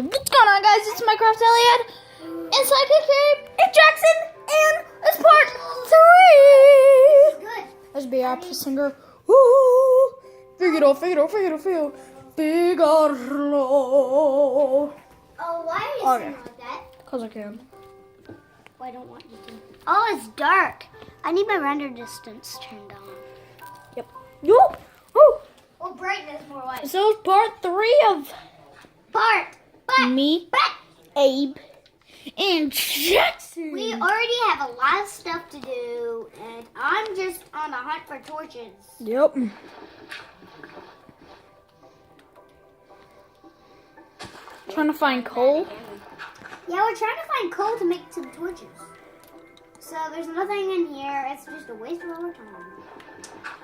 What's going on, guys? It's Minecraft Elliot, and Psychic Cape, and Jaxon, and it's part 3. Good. Let's be a singer. Ooh, Figaro. Oh, why are you singing like that? Because I can. Well, I don't want you to. Oh, it's dark. I need my render distance turned on. Yep. Yo. Woo. Or brightness more like. So it's part 3 of me, Abe, and Jaxon. We already have a lot of stuff to do, and I'm just on the hunt for torches. Yep. Trying to find coal. Yeah, we're trying to find coal to make some torches. So there's nothing in here. It's just a waste of our time.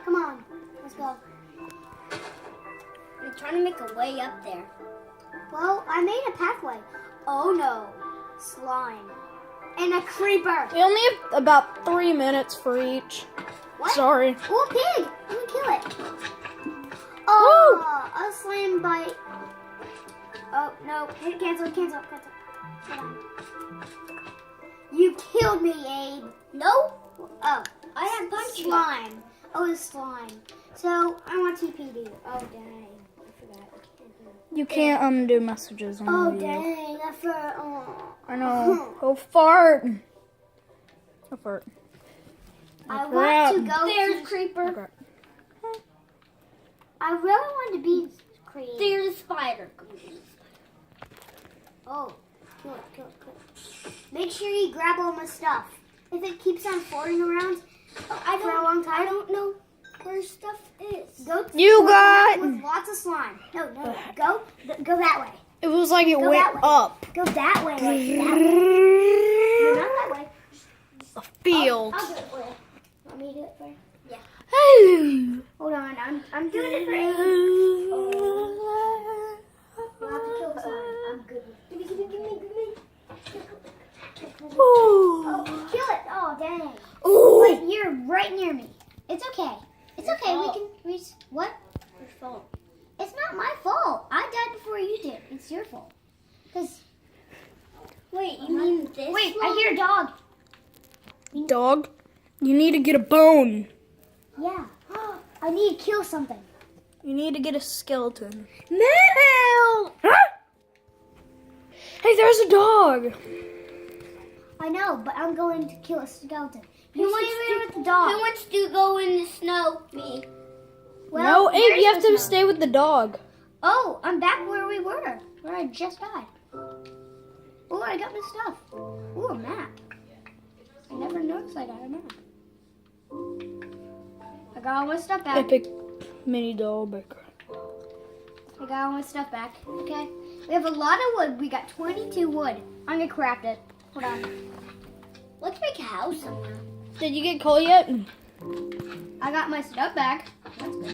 Come on, let's go. I'm trying to make a way up there. Well, I made a pathway. Oh no, slime and a creeper. We only have about 3 minutes for each. What? Sorry. Oh, a pig! Let me kill it. Oh, a slime bite. Oh no! Hit cancel. Hold on. You killed me, Abe. No. Oh, I have punched slime. Oh, it's slime. So I want TPD. Oh dang, I forgot. You can't undo messages on Oh the video. dang, I forgot. Oh. I know. Go fart. Go fart. I Crap. want to go. There's to creeper. Okay. I really want to be creative. There's a spider. Oh, kill it. Make sure you grab all my stuff. If it keeps on floating around for a long time, I don't know where stuff is. go. You go got- with lots of slime. No. Go that way. It was like it Go went that way. up. Go that way. Like that way. No, not that way. A field. I'll do it for you. Want me to do it for you? Yeah. Hey. Hold on. I'm doing it for you. You'll have to kill the slime. I'm good with it. Give me. Oh, kill it. Oh, dang. Ooh. Wait, you're right near me. It's okay. It's okay. What? Your fault. It's not my fault. I died before you did. It's your fault. Wait, you mean this? Wait, I hear a dog. Dog, you need to get a bone. Yeah. I need to kill something. You need to get a skeleton. No! Huh? Hey, there's a dog. I know, but I'm going to kill a skeleton. Who You wants stay to- with the dog. Who wants to go in the snow? Me. No, Abe, there's you have the to snow. stay with the dog. Oh, I'm back where we were, where I just died. Oh, I got my stuff. Oh, a map. I never noticed I got a map. I got all my stuff back. Epic mini doll background. I got all my stuff back. Okay. We have a lot of wood. We got 22 wood. I'm gonna craft it. Hold on. Let's make a house somewhere. Did you get coal yet? I got my stuff back. That's good.